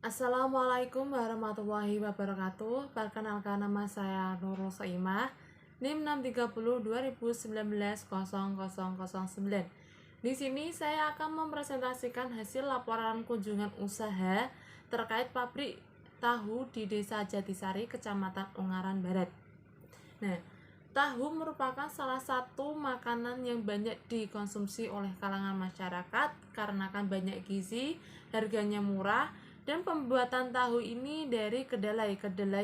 Assalamualaikum warahmatullahi wabarakatuh. Perkenalkan, nama saya Nurul Saimah, NIM 630 2019 0009. Di sini saya akan mempresentasikan hasil laporan kunjungan usaha terkait pabrik tahu di Desa Jatisari, Kecamatan Ungaran Barat. Nah, tahu merupakan salah satu makanan yang banyak dikonsumsi oleh kalangan masyarakat karena kan banyak gizi, harganya murah, dan pembuatan tahu ini dari kedelai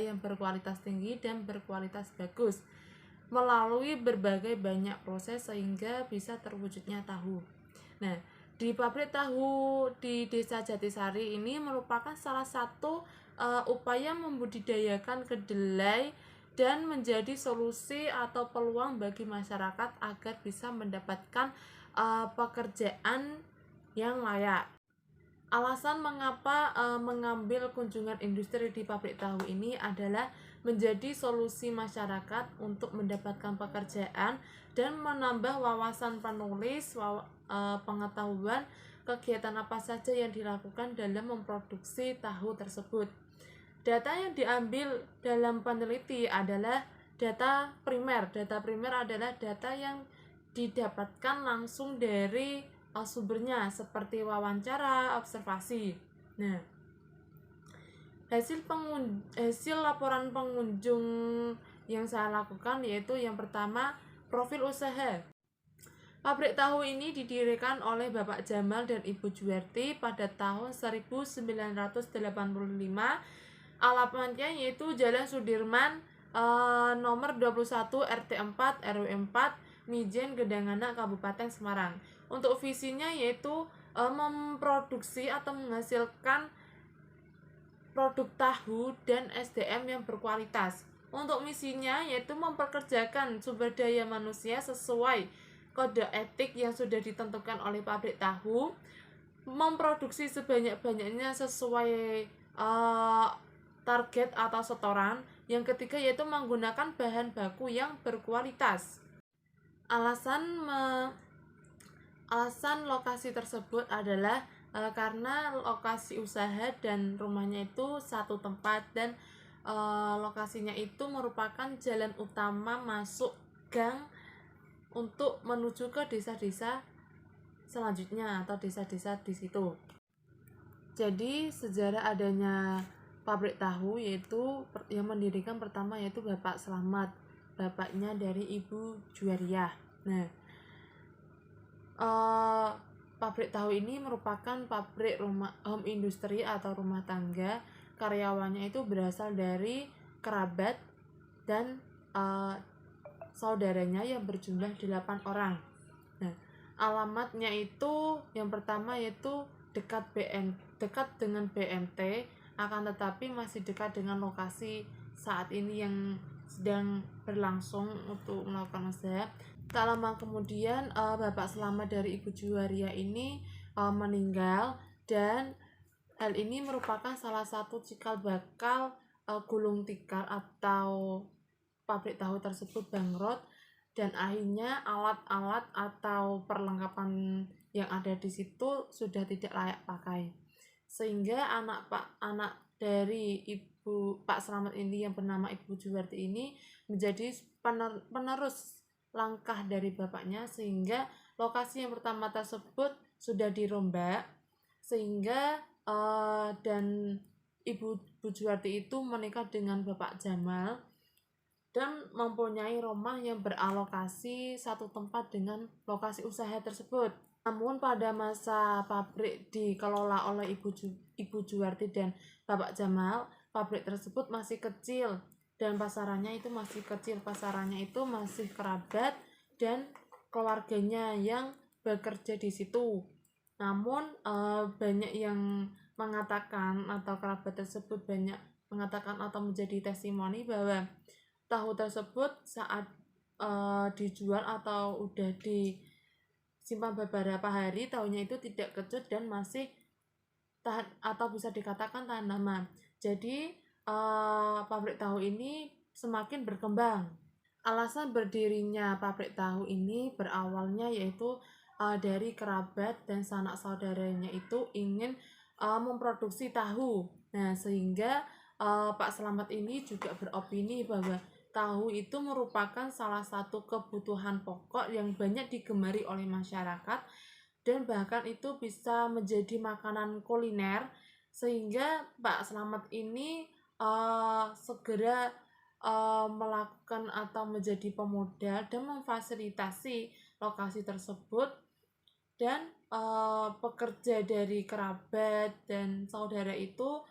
yang berkualitas tinggi dan berkualitas bagus melalui berbagai banyak proses sehingga bisa terwujudnya tahu. Nah, di pabrik tahu di Desa Jatisari ini merupakan salah satu upaya membudidayakan kedelai dan menjadi solusi atau peluang bagi masyarakat agar bisa mendapatkan pekerjaan yang layak. Alasan mengapa mengambil kunjungan industri di pabrik tahu ini adalah menjadi solusi masyarakat untuk mendapatkan pekerjaan dan menambah wawasan penulis, pengetahuan kegiatan apa saja yang dilakukan dalam memproduksi tahu tersebut. Data yang diambil dalam peneliti adalah data primer. Data primer adalah data yang didapatkan langsung dari sumbernya seperti wawancara, observasi. Nah, hasil laporan pengunjung yang saya lakukan yaitu yang pertama, profil usaha. Pabrik tahu ini didirikan oleh Bapak Jamal dan Ibu Juwerti pada tahun 1985. Alamatnya yaitu Jalan Sudirman nomor 21 RT 4 RW 4 Mijen Gedangana Kabupaten Semarang. Untuk visinya yaitu memproduksi atau menghasilkan produk tahu dan SDM yang berkualitas. Untuk misinya yaitu memperkerjakan sumber daya manusia sesuai kode etik yang sudah ditentukan oleh pabrik tahu, memproduksi sebanyak-banyaknya sesuai target atau setoran. Yang ketiga yaitu menggunakan bahan baku yang berkualitas. Alasan lokasi tersebut adalah karena lokasi usaha dan rumahnya itu satu tempat dan lokasinya itu merupakan jalan utama masuk gang untuk menuju ke desa-desa selanjutnya atau desa-desa di situ. Jadi sejarah adanya pabrik tahu yaitu yang mendirikan pertama yaitu Bapak Slamet, bapaknya dari Ibu Juwariah. Nah, pabrik tahu ini merupakan pabrik home industry atau rumah tangga. Karyawannya itu berasal dari kerabat dan saudaranya yang berjumlah 8 orang. Nah, alamatnya itu yang pertama yaitu dekat dengan BMT, akan tetapi masih dekat dengan lokasi saat ini yang sedang berlangsung untuk melakukan usaha. Tak lama kemudian Bapak Slamet dari Ibu Juwariah ini meninggal, dan hal ini merupakan salah satu cikal bakal gulung tikar atau pabrik tahu tersebut bangkrut, dan akhirnya alat-alat atau perlengkapan yang ada di situ sudah tidak layak pakai, sehingga anak dari Pak Slamet ini yang bernama Ibu Juwarti ini menjadi penerus langkah dari bapaknya, sehingga lokasi yang pertama tersebut sudah dirombak, sehingga dan Ibu Juwarti itu menikah dengan Bapak Jamal dan mempunyai rumah yang beralokasi satu tempat dengan lokasi usaha tersebut. Namun pada masa pabrik dikelola oleh Ibu Juwarti dan Bapak Jamal, pabrik tersebut masih kecil dan pasarannya itu masih kerabat dan keluarganya yang bekerja di situ. Namun banyak yang mengatakan atau kerabat tersebut banyak mengatakan atau menjadi testimoni bahwa tahu tersebut saat dijual atau udah disimpan beberapa hari, tahunya itu tidak kecut dan masih tahan atau bisa dikatakan tahan lama. Jadi pabrik tahu ini semakin berkembang. Alasan berdirinya pabrik tahu ini berawalnya yaitu dari kerabat dan sanak saudaranya itu ingin memproduksi tahu. Nah, sehingga Pak Slamet ini juga beropini bahwa tahu itu merupakan salah satu kebutuhan pokok yang banyak digemari oleh masyarakat, dan bahkan itu bisa menjadi makanan kuliner, sehingga Pak Slamet ini segera melakukan atau menjadi pemodal dan memfasilitasi lokasi tersebut, dan pekerja dari kerabat dan saudara itu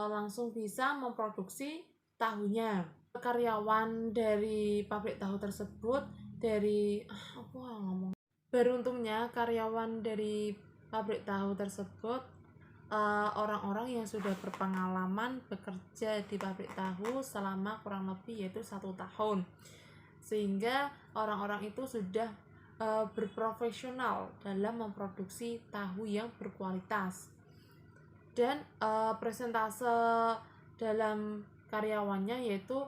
langsung bisa memproduksi tahunya. Karyawan dari pabrik tahu tersebut beruntungnya karyawan dari pabrik tahu tersebut orang-orang yang sudah berpengalaman bekerja di pabrik tahu selama kurang lebih yaitu 1 tahun, sehingga orang-orang itu sudah berprofesional dalam memproduksi tahu yang berkualitas. Dan presentase dalam karyawannya yaitu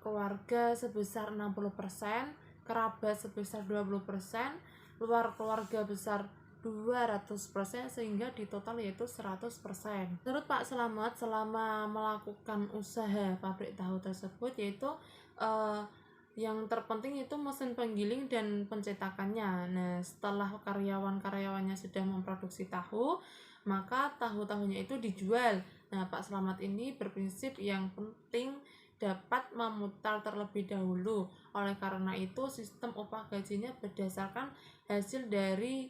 keluarga sebesar 60%, kerabat sebesar 20%, luar keluarga besar 200%, sehingga di total yaitu 100%. Menurut Pak Slamet, selama melakukan usaha pabrik tahu tersebut yaitu yang terpenting itu mesin penggiling dan pencetakannya. Nah, setelah karyawan-karyawannya sudah memproduksi tahu, maka tahu-tahunya itu dijual. Nah, Pak Slamet ini berprinsip yang penting dapat memutar terlebih dahulu. Oleh karena itu, sistem upah gajinya berdasarkan hasil dari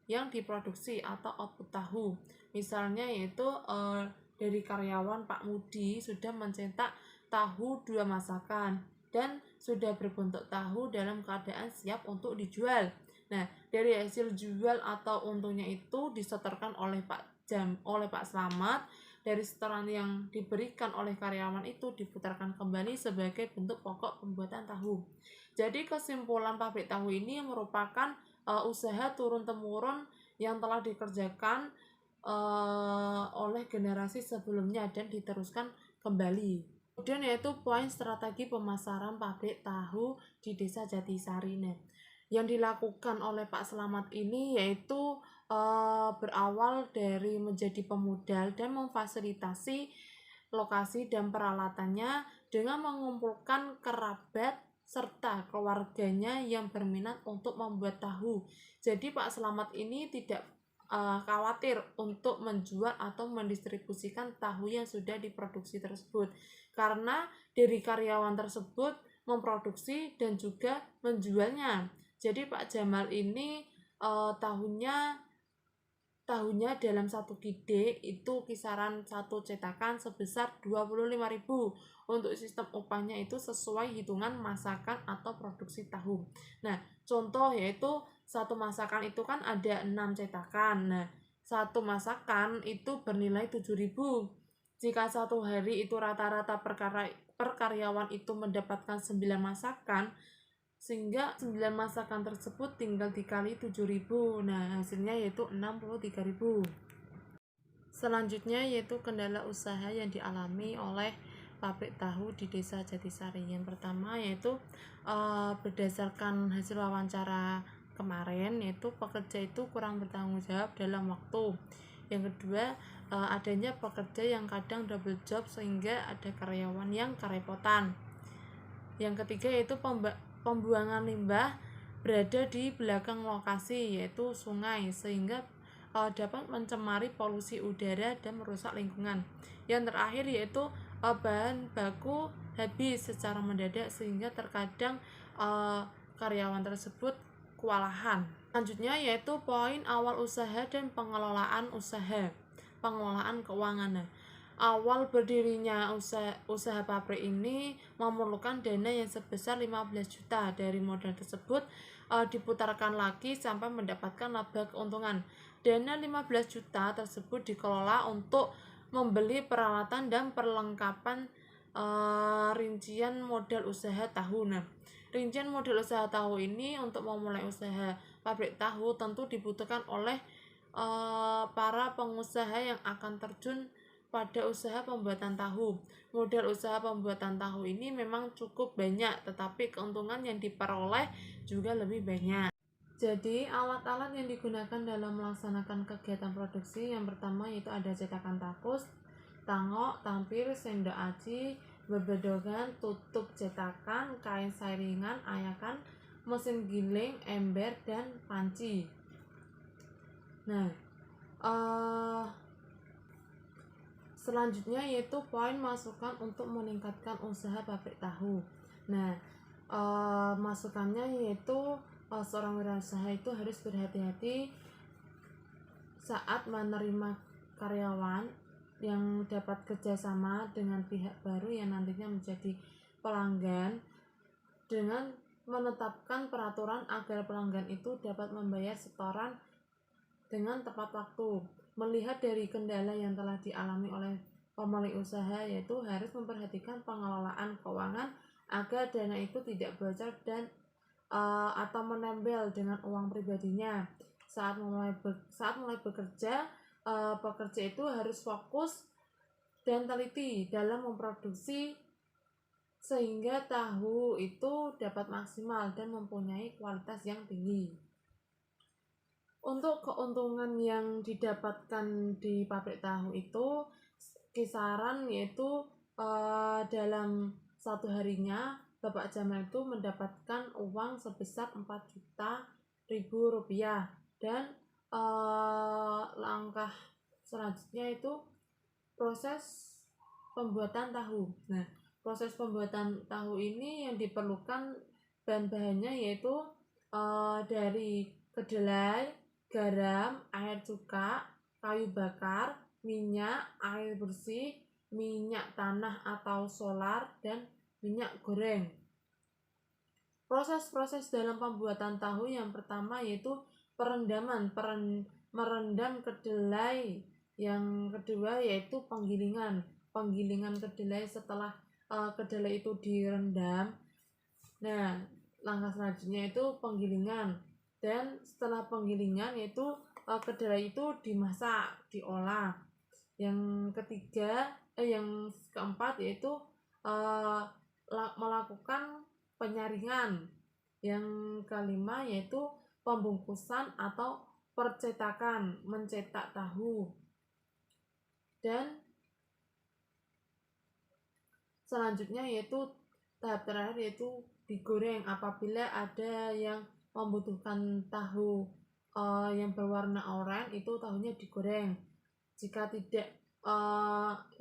yang diproduksi atau output tahu. Misalnya yaitu dari karyawan Pak Mudi sudah mencetak tahu 2 masakan dan sudah berbentuk tahu dalam keadaan siap untuk dijual. Nah, dari hasil jual atau untungnya itu disetorkan oleh Pak Slamet. Dari setoran yang diberikan oleh karyawan itu diputarkan kembali sebagai bentuk pokok pembuatan tahu. Jadi kesimpulan pabrik tahu ini merupakan usaha turun-temurun yang telah dikerjakan oleh generasi sebelumnya dan diteruskan kembali. Kemudian yaitu poin strategi pemasaran pabrik tahu di Desa Jatisari. Yang dilakukan oleh Pak Slamet ini yaitu berawal dari menjadi pemodal dan memfasilitasi lokasi dan peralatannya dengan mengumpulkan kerabat serta keluarganya yang berminat untuk membuat tahu. Jadi Pak Slamet ini tidak khawatir untuk menjual atau mendistribusikan tahu yang sudah diproduksi tersebut, karena dari karyawan tersebut memproduksi dan juga menjualnya. Jadi Pak Jamal ini tahunya dalam 1 kide itu kisaran 1 cetakan sebesar 25.000. Untuk sistem upahnya itu sesuai hitungan masakan atau produksi tahu. Nah, contoh yaitu 1 masakan itu kan ada 6 cetakan. Nah, 1 masakan itu bernilai 7.000. Jika 1 hari itu rata-rata per karyawan itu mendapatkan 9 masakan, sehingga 9 masakan tersebut tinggal dikali 7.000. Nah, hasilnya yaitu 63.000. Selanjutnya yaitu kendala usaha yang dialami oleh pabrik tahu di Desa Jatisari. Yang pertama yaitu berdasarkan hasil wawancara kemarin, yaitu pekerja itu kurang bertanggung jawab dalam waktu. Yang kedua, adanya pekerja yang kadang double job sehingga ada karyawan yang kerepotan. Yang ketiga yaitu pembuangan limbah berada di belakang lokasi yaitu sungai, sehingga dapat mencemari polusi udara dan merusak lingkungan. Yang terakhir yaitu bahan baku habis secara mendadak sehingga terkadang karyawan tersebut kewalahan. Selanjutnya yaitu poin awal usaha dan pengelolaan usaha, pengelolaan keuangan. Awal berdirinya usaha pabrik ini memerlukan dana yang sebesar 15 juta. Dari modal tersebut diputarkan lagi sampai mendapatkan laba keuntungan. Dana 15 juta tersebut dikelola untuk membeli peralatan dan perlengkapan rincian modal usaha tahu. Rincian modal usaha tahu ini untuk memulai usaha pabrik tahu tentu dibutuhkan oleh para pengusaha yang akan terjun pada usaha pembuatan tahu. Modal usaha pembuatan tahu ini memang cukup banyak, tetapi keuntungan yang diperoleh juga lebih banyak. Jadi alat-alat yang digunakan dalam melaksanakan kegiatan produksi yang pertama yaitu ada cetakan takus, tangok, tampir, sendok aci, bebedogan, tutup cetakan, kain saringan, ayakan, mesin giling, ember, dan panci. Nah, selanjutnya yaitu poin masukan untuk meningkatkan usaha pabrik tahu. Nah, masukannya yaitu seorang wirausaha itu harus berhati-hati saat menerima karyawan yang dapat kerjasama dengan pihak baru yang nantinya menjadi pelanggan, dengan menetapkan peraturan agar pelanggan itu dapat membayar setoran dengan tepat waktu. Melihat dari kendala yang telah dialami oleh pemilik usaha, yaitu harus memperhatikan pengelolaan keuangan agar dana itu tidak bocor dan atau menempel dengan uang pribadinya. Saat mulai bekerja, pekerja itu harus fokus dan teliti dalam memproduksi sehingga tahu itu dapat maksimal dan mempunyai kualitas yang tinggi. Untuk keuntungan yang didapatkan di pabrik tahu itu kisaran yaitu dalam satu harinya Bapak Jamal itu mendapatkan uang sebesar 4.000.000 rupiah. Dan langkah selanjutnya itu proses pembuatan tahu. Nah, proses pembuatan tahu ini yang diperlukan bahan-bahannya yaitu dari kedelai, garam, air cuka, kayu bakar, minyak, air bersih, minyak tanah atau solar, dan minyak goreng. Proses-proses dalam pembuatan tahu yang pertama yaitu perendaman, merendam kedelai. Yang kedua yaitu penggilingan kedelai. Setelah kedelai itu direndam, nah langkah selanjutnya itu penggilingan, dan setelah penggilingan yaitu kedelai itu dimasak, diolah. Yang keempat yaitu melakukan penyaringan. Yang kelima yaitu pembungkusan atau percetakan, mencetak tahu. Dan selanjutnya yaitu tahap terakhir yaitu digoreng. Apabila ada yang membutuhkan tahu yang berwarna oranye, itu tahunya digoreng. Jika tidak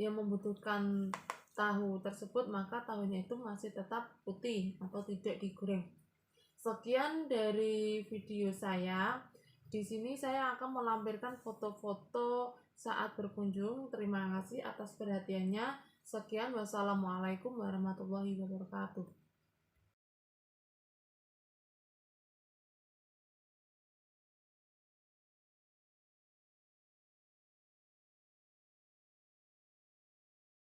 yang membutuhkan tahu tersebut, maka tahunya itu masih tetap putih atau tidak digoreng. Sekian dari video saya. Di sini saya akan melampirkan foto-foto saat berkunjung. Terima kasih atas perhatiannya. Sekian, wassalamualaikum warahmatullahi wabarakatuh.